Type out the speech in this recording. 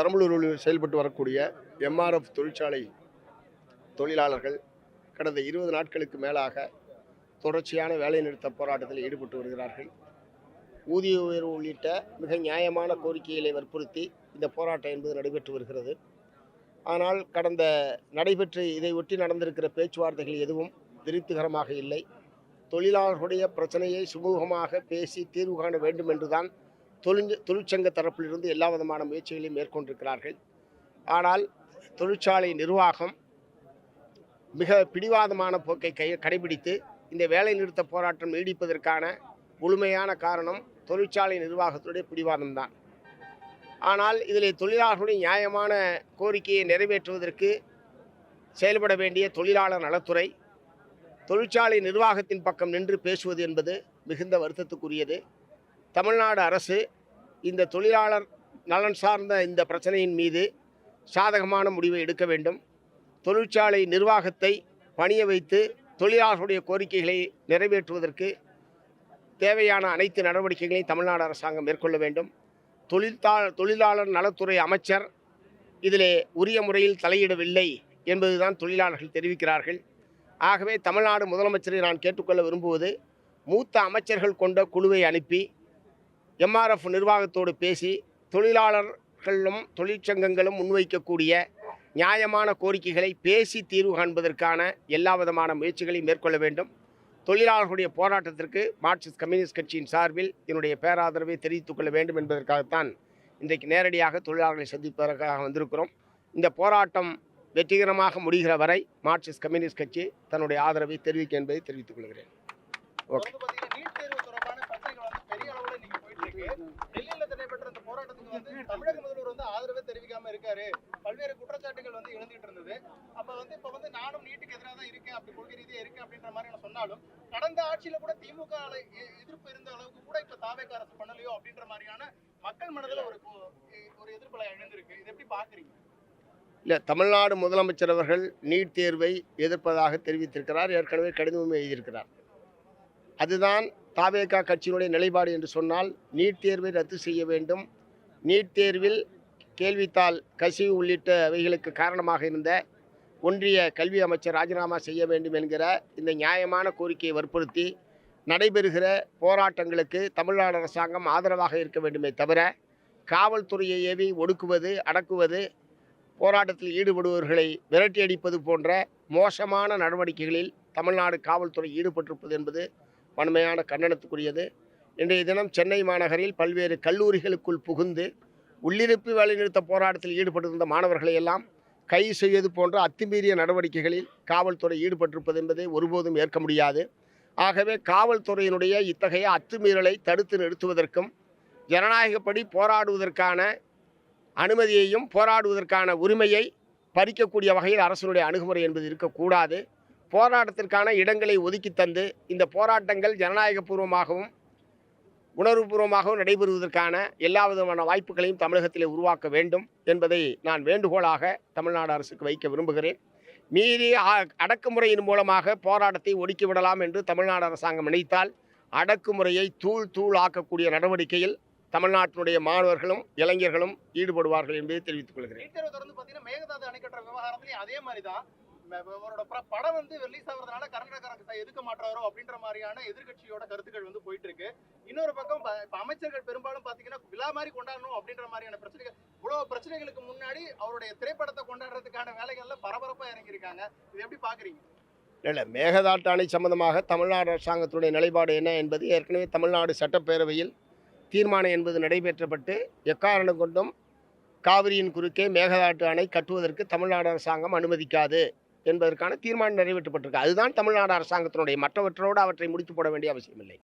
பெரம்பலூரில் செயல்பட்டு வரக்கூடிய எம்ஆர்எஃப் தொழிற்சாலை தொழிலாளர்கள் கடந்த 20 நாட்களுக்கு மேலாக தொடர்ச்சியான வேலைநிறுத்த போராட்டத்தில் ஈடுபட்டு வருகிறார்கள். ஊதிய உயர்வு உள்ளிட்ட மிக நியாயமான கோரிக்கைகளை வற்புறுத்தி இந்த போராட்டம் என்பது நடைபெற்று வருகிறது. ஆனால் கடந்த நடைபெற்று இதை ஒட்டி நடந்திருக்கிற பேச்சுவார்த்தைகள் எதுவும் திருப்திகரமாக இல்லை. தொழிலாளர்களுடைய பிரச்சனையை சுமூகமாக பேசி தீர்வு காண வேண்டும் என்றுதான் தொழிற்சங்க தரப்பிலிருந்து எல்லா விதமான முயற்சிகளையும் மேற்கொண்டிருக்கிறார்கள். ஆனால் தொழிற்சாலை நிர்வாகம் மிக பிடிவாதமான போக்கை கடைபிடித்து இந்த வேலை நிறுத்த போராட்டம் நீடிப்பதற்கான முழுமையான காரணம் தொழிற்சாலை நிர்வாகத்துடைய பிடிவாதம்தான். ஆனால் இதில் தொழிலாளர்களுடைய நியாயமான கோரிக்கையை நிறைவேற்றுவதற்கு செயல்பட வேண்டிய தொழிலாளர் நலத்துறை தொழிற்சாலை நிர்வாகத்தின் பக்கம் நின்று பேசுவது என்பது மிகுந்த வருத்தத்துக்குரியது. தமிழ்நாடு அரசு இந்த தொழிலாளர் நலன் சார்ந்த இந்த பிரச்சனையின் மீது சாதகமான முடிவை எடுக்க வேண்டும். தொழிற்சாலை நிர்வாகத்தை பணிய வைத்து தொழிலாளர்களுடைய கோரிக்கைகளை நிறைவேற்றுவதற்கு தேவையான அனைத்து நடவடிக்கைகளையும் தமிழ்நாடு அரசாங்கம் மேற்கொள்ள வேண்டும். தொழிலாளர் நலத்துறை அமைச்சர் இதிலே உரிய முறையில் தலையிடவில்லை என்பதுதான் தொழிலாளர்கள் தெரிவிக்கிறார்கள். ஆகவே தமிழ்நாடு முதலமைச்சரை நான் கேட்டுக்கொள்ள விரும்புவது, மூத்த அமைச்சர்கள் கொண்ட குழுவை அனுப்பி எம்ஆர்எஃப் நிர்வாகத்தோடு பேசி தொழிலாளர்களும் தொழிற்சங்கங்களும் முன்வைக்கக்கூடிய நியாயமான கோரிக்கைகளை பேசி தீர்வு காண்பதற்கான எல்லா விதமான முயற்சிகளையும் மேற்கொள்ள வேண்டும். தொழிலாளர்களுடைய போராட்டத்திற்கு மார்க்சிஸ்ட் கம்யூனிஸ்ட் கட்சியின் சார்பில் என்னுடைய பேராதரவை தெரிவித்துக் கொள்ள வேண்டும் என்பதற்காகத்தான் இன்றைக்கு நேரடியாக தொழிலாளர்களை சந்திப்பதற்காக வந்திருக்கிறோம். இந்த போராட்டம் வெற்றிகரமாக முடிகிற வரை மார்க்சிஸ்ட் கம்யூனிஸ்ட் கட்சி தன்னுடைய ஆதரவை தெரிவிக்கும் என்பதை தெரிவித்துக் கொள்கிறேன். ஓகே. தமிழக முதல்வர் ஆதரவை தெரிவிக்காம இருக்காரு, பல்வேறு குற்றச்சாட்டுகள் எழுந்துட்டு இருந்தது. அப்ப இப்ப நானும் நீட்டுக்கு எதிராக தான் இருக்கேன், அப்படி கொள்கை ரீதியா இருக்கேன் அப்படின்ற மாதிரி சொன்னாலும் கடந்த ஆட்சியில கூட திமுக எதிர்ப்பு இருந்த அளவுக்கு கூட இப்ப தாவேக அரசு பண்ணலையோ அப்படின்ற மாதிரியான மக்கள் மனதில் ஒரு எதிர்ப்பலை எழுந்திருக்கு. இதை எப்படி பாக்குறீங்க? இல்லை, தமிழ்நாடு முதலமைச்சர் அவர்கள் நீட் தேர்வை எதிர்ப்பதாக தெரிவித்திருக்கிறார். ஏற்கனவே கடிதமும் எழுதியிருக்கிறார். அதுதான் தாவேக கட்சியினுடைய நிலைப்பாடு என்று சொன்னால் நீட் தேர்வை ரத்து செய்ய வேண்டும். நீட் தேர்வில் கேள்வித்தாள் கசிவு உள்ளிட்டவைகளுக்கு காரணமாக இருந்த ஒன்றிய கல்வி அமைச்சர் ராஜினாமா செய்ய வேண்டும் என்கிற இந்த நியாயமான கோரிக்கையை வற்புறுத்தி நடைபெறுகிற போராட்டங்களுக்கு தமிழ்நாடு அரசாங்கம் ஆதரவாக இருக்க வேண்டுமே தவிர காவல்துறையை ஏவி ஒடுக்குவது, அடக்குவது, போராட்டத்தில் ஈடுபடுபவர்களை விரட்டி அடிப்பது போன்ற மோசமான நடவடிக்கைகளில் தமிழ்நாடு காவல்துறை ஈடுபட்டிருப்பது என்பது வன்மையான கண்டனத்துக்குரியது. இன்றைய தினம் சென்னை மாநகரில் பல்வேறு கல்லூரிகளுக்குள் புகுந்து உள்ளிருப்பு வேலைநிறுத்த போராட்டத்தில் ஈடுபட்டிருந்த மாணவர்களை எல்லாம் கைது செய்வது போன்ற அத்துமீறிய நடவடிக்கைகளில் காவல்துறை ஈடுபட்டிருப்பது என்பதை ஒருபோதும் ஏற்க முடியாது. ஆகவே காவல்துறையினுடைய இத்தகைய அத்துமீறலை தடுத்து நிறுத்துவதற்கும் ஜனநாயகப்படி போராடுவதற்கான அனுமதியையும் போராடுவதற்கான உரிமையை பறிக்கக்கூடிய வகையில் அரசினுடைய அணுகுமுறை என்பது இருக்கக்கூடாது. போராட்டத்திற்கான இடங்களை ஒதுக்கி தந்து இந்த போராட்டங்கள் ஜனநாயகபூர்வமாகவும் உணர்வுபூர்வமாகவும் நடைபெறுவதற்கான எல்லா விதமான வாய்ப்புகளையும் தமிழகத்திலே உருவாக்க வேண்டும் என்பதை நான் வேண்டுகோளாக தமிழ்நாடு அரசுக்கு வைக்க விரும்புகிறேன். மீறி அடக்குமுறையின் மூலமாக போராட்டத்தை ஒடுக்கிவிடலாம் என்று தமிழ்நாடு அரசாங்கம் நினைத்தால் அடக்குமுறையை தூள் ஆக்கக்கூடிய நடவடிக்கையில் தமிழ்நாட்டினுடைய மாணவர்களும் இளைஞர்களும் ஈடுபடுவார்கள் என்பதை தெரிவித்துக் கொள்கிறேன். மேகதாது அணை கட்டுற விவகாரத்திலேயே அதே மாதிரிதான் அவரோட படம் ரிலீஸ் ஆகுறதுனால கர்நாடக எதுக்க மாட்டாரோ அப்படின்ற மாதிரியான எதிர்கட்சியோட கருத்துக்கள் போயிட்டு இருக்கு. இன்னொரு பக்கம் அமைச்சர்கள் பெரும்பாலும் பாத்தீங்கன்னா விழா மாதிரி கொண்டாடணும் அப்படின்ற மாதிரியான பிரச்சனைகள், இவ்வளவு பிரச்சனைகளுக்கு முன்னாடி அவருடைய திரைப்படத்தை கொண்டாடுறதுக்கான வேலைகள்ல பரபரப்பா இறங்கியிருக்காங்க. இது எப்படி பாக்குறீங்க? இல்லை, மேகதாட்டு அணை சம்பந்தமாக தமிழ்நாடு அரசாங்கத்துடைய நிலைப்பாடு என்ன என்பது ஏற்கனவே தமிழ்நாடு சட்டப்பேரவையில் தீர்மானம் என்பது நடைபெற்றப்பட்டு எக்காரணம் கொண்டும் காவிரியின் குறுக்கே மேகதாட்டு அணை கட்டுவதற்கு தமிழ்நாடு அரசாங்கம் அனுமதிக்காது என்பதற்கான தீர்மானம் நிறைவேற்றப்பட்டிருக்கு. அதுதான் தமிழ்நாடு அரசாங்கத்தினுடைய, மற்றவற்றோடு அவற்றை முடித்து போட வேண்டிய அவசியமில்லை.